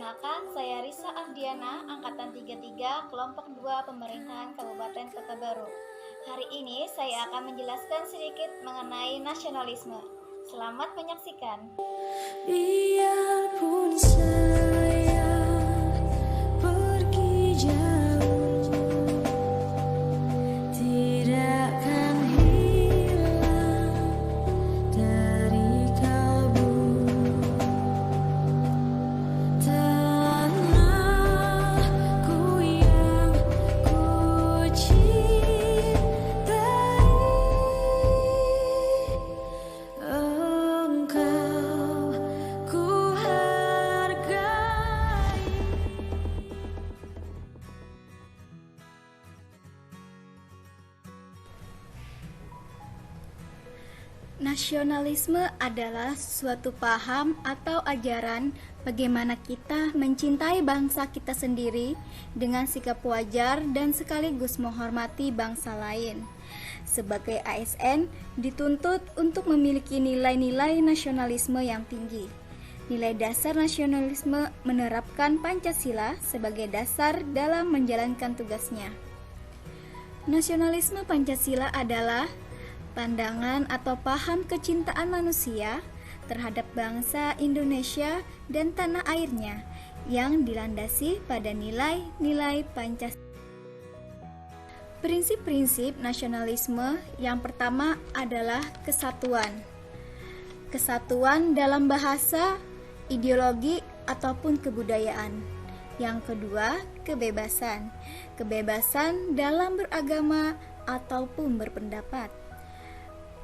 Perkenalkan, saya Risa Ardiana, Angkatan 33, Kelompok 2 Pemerintahan Kabupaten Kota Baru. Hari ini saya akan menjelaskan sedikit mengenai nasionalisme. Selamat menyaksikan. Biarpun saya pergi jauh, tidak akan hilang dari kalbu. Tanahku yang ku cintai, engkau ku hargai. Nasionalisme adalah suatu paham atau ajaran bagaimana kita mencintai bangsa kita sendiri dengan sikap wajar dan sekaligus menghormati bangsa lain. Sebagai ASN, dituntut untuk memiliki nilai-nilai nasionalisme yang tinggi. Nilai dasar nasionalisme menerapkan Pancasila sebagai dasar dalam menjalankan tugasnya. Nasionalisme Pancasila adalah pandangan atau paham kecintaan manusia terhadap bangsa Indonesia dan tanah airnya yang dilandasi pada nilai-nilai Pancasila. Prinsip-prinsip nasionalisme yang pertama adalah kesatuan. Kesatuan dalam bahasa, ideologi, ataupun kebudayaan. Yang kedua, kebebasan. Kebebasan dalam beragama ataupun berpendapat.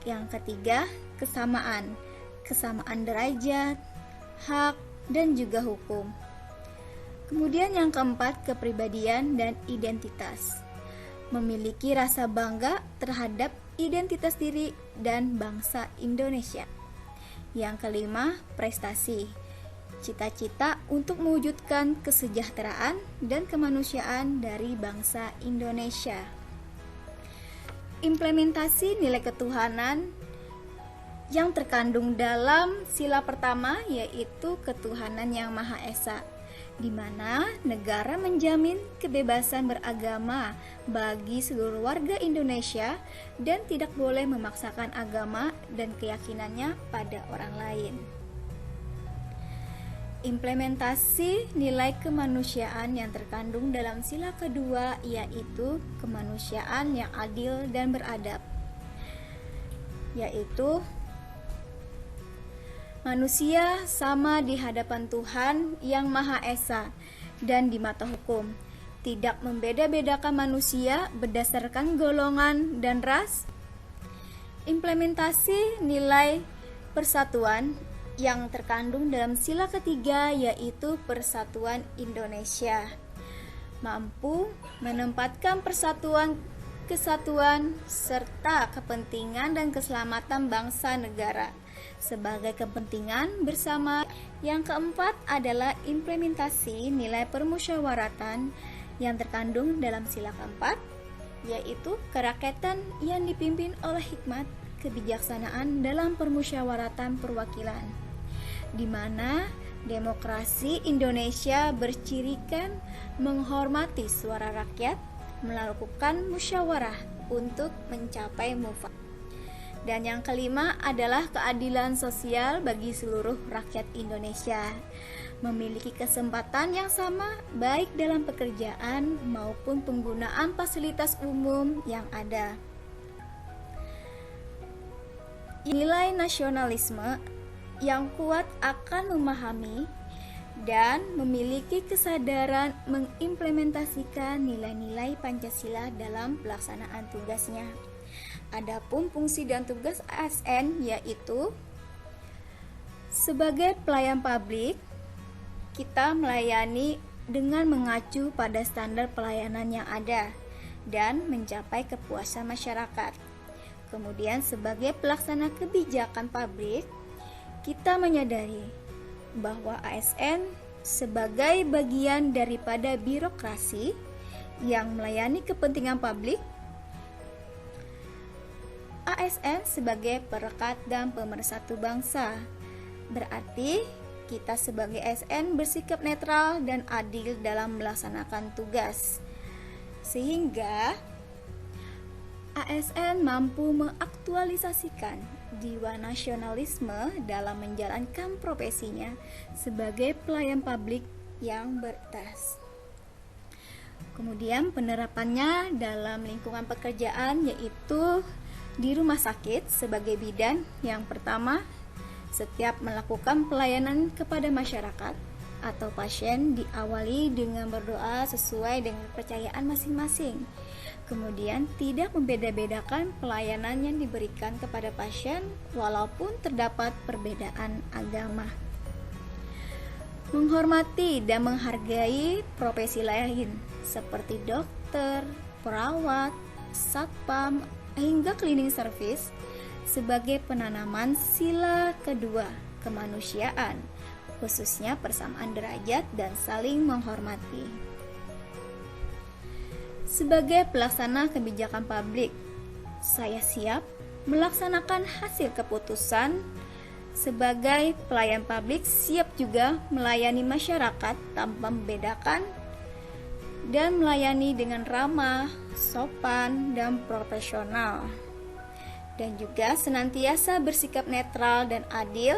Yang ketiga, kesamaan. Kesamaan derajat, hak, dan juga hukum. Kemudian yang keempat, kepribadian dan identitas. Memiliki rasa bangga terhadap identitas diri dan bangsa Indonesia. Yang kelima, prestasi. Cita-cita untuk mewujudkan kesejahteraan dan kemanusiaan dari bangsa Indonesia. Implementasi nilai ketuhanan yang terkandung dalam sila pertama yaitu ketuhanan yang Maha Esa, di mana negara menjamin kebebasan beragama bagi seluruh warga Indonesia dan tidak boleh memaksakan agama dan keyakinannya pada orang lain. Implementasi nilai kemanusiaan yang terkandung dalam sila kedua yaitu kemanusiaan yang adil dan beradab, yaitu manusia sama di hadapan Tuhan yang Maha Esa dan di mata hukum, tidak membeda-bedakan manusia berdasarkan golongan dan ras. Implementasi nilai persatuan yang terkandung dalam sila ketiga yaitu persatuan Indonesia, mampu menempatkan persatuan, kesatuan, serta kepentingan dan keselamatan bangsa negara sebagai kepentingan bersama. Yang keempat adalah implementasi nilai permusyawaratan yang terkandung dalam sila keempat, yaitu kerakyatan yang dipimpin oleh hikmat kebijaksanaan dalam permusyawaratan perwakilan, di mana demokrasi Indonesia bercirikan menghormati suara rakyat, melakukan musyawarah untuk mencapai mufakat. Dan yang kelima adalah keadilan sosial bagi seluruh rakyat Indonesia, memiliki kesempatan yang sama baik dalam pekerjaan maupun penggunaan fasilitas umum yang ada. Nilai nasionalisme yang kuat akan memahami dan memiliki kesadaran mengimplementasikan nilai-nilai Pancasila dalam pelaksanaan tugasnya. Adapun fungsi dan tugas ASN yaitu sebagai pelayan publik, kita melayani dengan mengacu pada standar pelayanan yang ada dan mencapai kepuasan masyarakat. Kemudian sebagai pelaksana kebijakan publik, kita menyadari bahwa ASN sebagai bagian daripada birokrasi yang melayani kepentingan publik. ASN sebagai perekat dan pemersatu bangsa. Berarti kita sebagai ASN bersikap netral dan adil dalam melaksanakan tugas, sehingga ASN mampu mengaktualisasikan jiwa nasionalisme dalam menjalankan profesinya sebagai pelayan publik yang bertas. Kemudian penerapannya dalam lingkungan pekerjaan yaitu di rumah sakit sebagai bidan. Yang pertama, setiap melakukan pelayanan kepada masyarakat atau pasien diawali dengan berdoa sesuai dengan kepercayaan masing-masing. Kemudian tidak membeda-bedakan pelayanan yang diberikan kepada pasien walaupun terdapat perbedaan agama. Menghormati dan menghargai profesi lain seperti dokter, perawat, satpam, hingga cleaning service sebagai penanaman sila kedua kemanusiaan, khususnya persamaan derajat dan saling menghormati. Sebagai pelaksana kebijakan publik, saya siap melaksanakan hasil keputusan. Sebagai pelayan publik, siap juga melayani masyarakat tanpa membedakan dan melayani dengan ramah, sopan, dan profesional. Dan juga senantiasa bersikap netral dan adil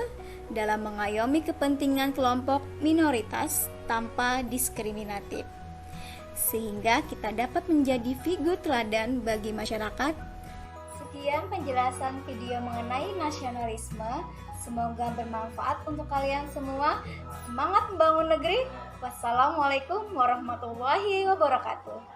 dalam mengayomi kepentingan kelompok minoritas tanpa diskriminatif, sehingga kita dapat menjadi figur teladan bagi masyarakat. Sekian penjelasan video mengenai nasionalisme. Semoga bermanfaat untuk kalian semua. Semangat membangun negeri. Wassalamualaikum warahmatullahi wabarakatuh.